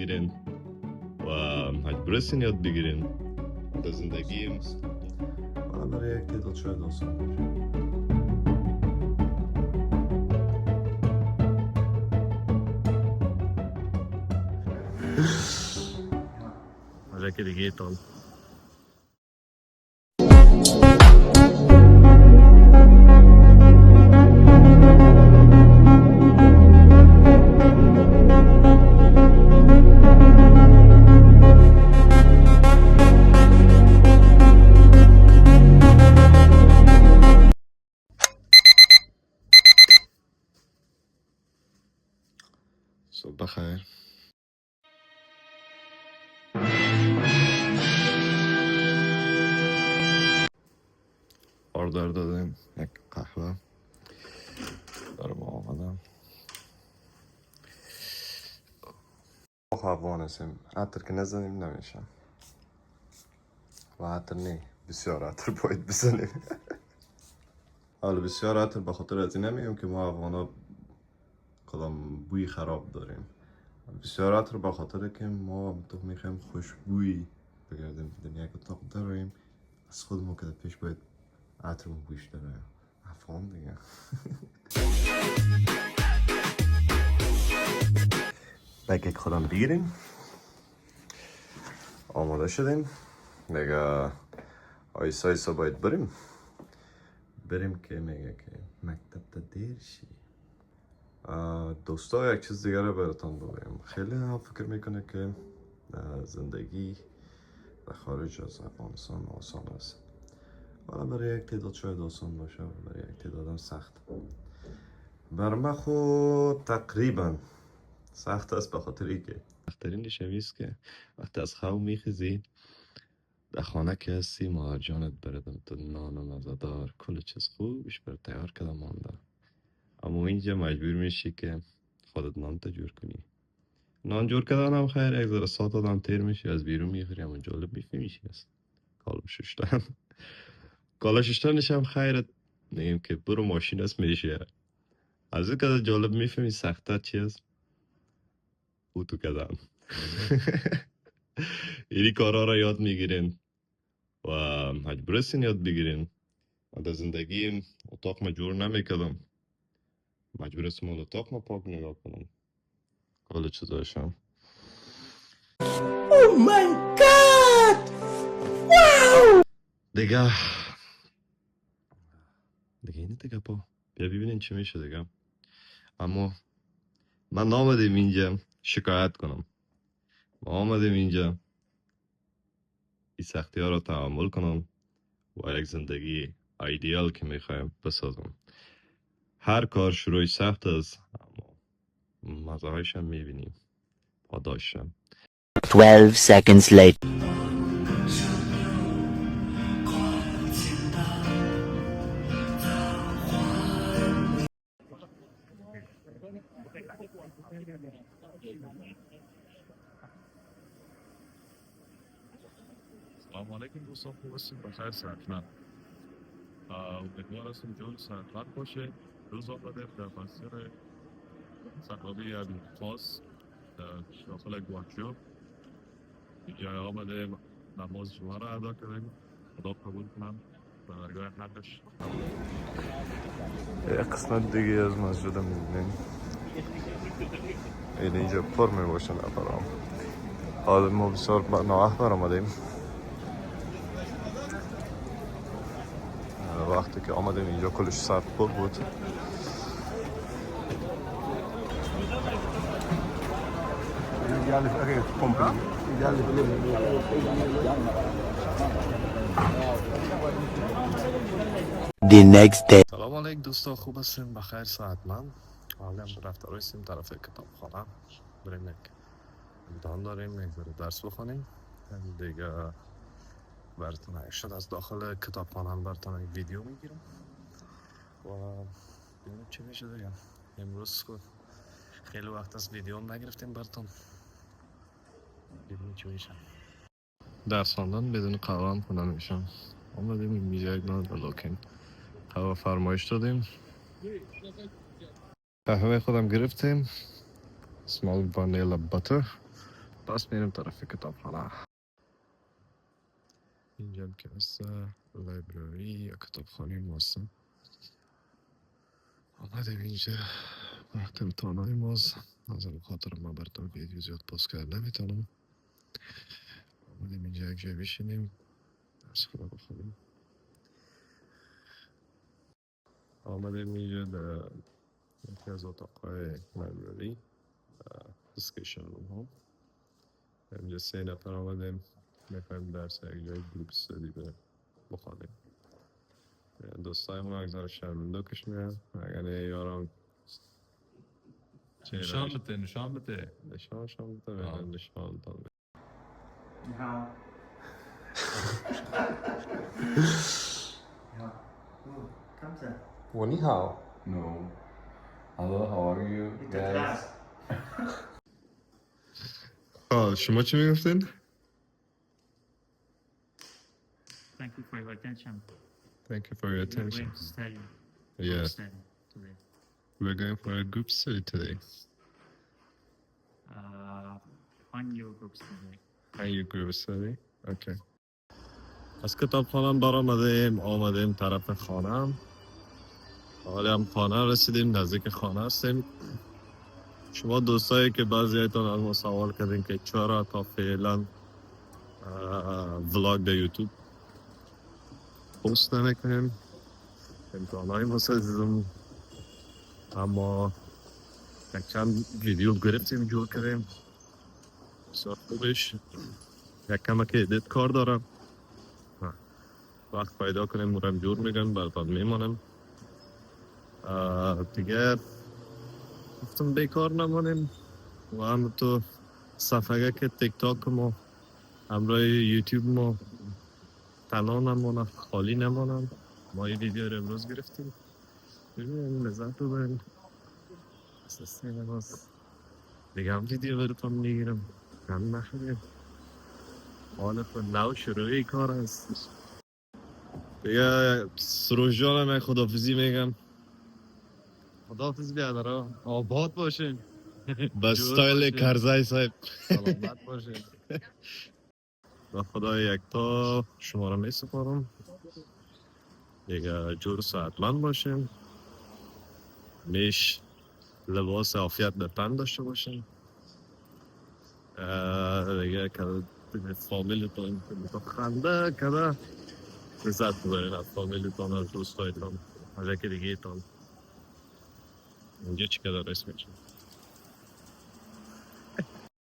میگیرین و مجبور هستین یاد بگیرین در زندگی. حالا برای یک تعداد شاید آسان باشه. مجا که دیگه تال صبح بخیر. آردر دادیم یک قهوه برای ما آمدم. افغان هستیم. عطر که نزنیم نمیشم و عطر نه بسیار عطر باید بزنیم. حالا بسیار عطر به خاطر از این نمیگم که ما افغانا کدام بوی خراب داریم. بسیار عطر به خاطر که ما تو میخوایم خوشبوی بگردیم دنیا که اتاق داریم از خودمون که پیش باید عطرمون بویش داره. افغان دیگه. بگه خودم بگیریم. آماده شدیم دیگه. آیسا آیسا باید بریم که میگه که مکتب تا دیر شی. دوستا یک چیز دیگر رو براتون بگم. خیلی هم فکر میکنه که زندگی در خارج از افغانستان آسان است. ولی برای یک تعداد شاید آسان باشه و برای یک تعداد هم سخت. بر من خود تقریبا سخت است به خاطر اینکه سخت‌ترین شمیست که وقتی از خواب میخیزی در خانه که هستی مادر جانت برات تو نان و مزه‌دار کل چیز خوبش بر تیار کرده مانده، اما اینجا مجبور میشی که خودت نان تا جور کنی. نان جور کردن هم خیر، یک ذره ساعت آدم تیر میشی از بیرون میخوری، اما جالب میفهمیشی است کالا ششتن. کالا ششتنش هم خیرت نگیم که برو ماشین است میشه. از این که جالب میفهمی سخت‌تر چی است اوتو کردن. اینی کارا را یاد میگیرین و مجبور هستین یاد بگیرین. من در زندگی اتاق ما جور نمیکردم، مجبور هستم اون اتاق ما پاک نگاه کنم حالا چیزاشم. Oh my god! Wow! دیگه اینه دیگه پا بیا ببینین چی میشه دیگه. اما من نامدیم اینجا شکایت کنم، ما آمدیم اینجا این سختی ها را تحمل کنم و یک زندگی ایدئال که میخوایم بسازم. هر کار شروعی سخت است اما مزه هایش هم میبینیم پاداشم. 12 seconds later. سلام علیکم دوستان، خوب هستید؟ بخیر صحتمند. امیدوار هستم جون صحتمند باشه. روز آمده در مسیر سفری خاص داخل گوانجو. اینجا آمده نماز جمعه را ادا کردیم. خدا قبول کنم و درگاه حقش. یک قسمت دیگه از مسجد میبینیم. اینجا پر میباشن افرام. حالا ما بسیار نااخبار آمدیم. وقتی که آمدیم اینجا کلش سرد پر بود. The next day. سلام علیکم دوستا، خوب هستین؟ بخیر صحتمند. حالا هم رفته رایستیم طرف کتابخانه. بریم یک امتحان داریم، یک ذره درس بخونیم دیگه. براتون شد از داخل کتابخانه هم براتون یک ویدیو میگیرم و ببینیم چی میشه دیگه. امروز خیلی وقت از ویدیو هم نگرفتیم براتون، ببینیم چی میشه. درس خواندن بدون قهوه هم خونده میشم. آمدیم اینجا یک دانه بلوکین قهوه فرمایش دادیم. قهوه خودم گرفتیم، small vanilla butter پس میریم طرف کتابخانه. اینجا هم که هست لایبرری یا کتابخانه ماست. آمدیم اینجا وقت امتحانای ماست. از این خاطر ما براتون ویدیو زیاد پست کرد نمیتونم. آمدیم اینجا یک جای بشینیم درس خدا بخونیم. آمدیم اینجا در یکی از اتاقهای لایبرری دیسکشن روم ها. اینجا 3 نفر آمدیم میخوایم درس یک جای گروپ استادی بخونیم. دوستای ما اگزار شرمنده کش میرن اگر یارم نشان بده نشان بده نشان بده نشان بده. 你好。你好。Oh, Thompson. 我你好 No. Hello, how are you It's a guys? class. شما چی میگفتین؟ Thank you for your attention. Thank you for your We're attention. going to study. Yeah, Study today. we're going for a group study today. Find your groups today. Are you group study? Okay. از کتابخانه آمدیم طرف خانم. حالا هم خانه رسیدیم، نزدیک خانه هستیم. شما دوستایی که بعضیتون از ما سوال کردین که چرا تا فعلا ولاگ در یوتیوب پست نمیکنیم، امتحانای مسلسل اما یک چند ویدیو گرفتیم جور کردیم بسیار خوبش. یک کمک ادیت کار دارم، وقت پیدا کنیم مورم جور میگم براتون میمانم. دیگه گفتم بیکار نمانیم و هم تو صفحه که تیک تاک ما همراه یوتیوب ما تنها نمانم، خالی نمانم. ما یه ویدیو رو امروز گرفتیم، ببینیم لذت ببریم. اساسی نماز دیگه هم ویدیو براتون میگیرم، هم نخوریم. حالا تو نو شروعی کار هست دیگه. سروش جانم خدافزی میگم. خدافز بیادر آباد باشین با ستایل کرزای صاحب. سلامت باشین. با خدای یکتا شما را می سپارم. دیگه جور ساعتمند باشین، میش لباس عافیت به تن داشته باشین. دیگه که فامیلتون خنده کده لذت ببرین از فامیلتون، از دوستایتون، از یکی دیگه تون. اینجا چی کده رسم میشه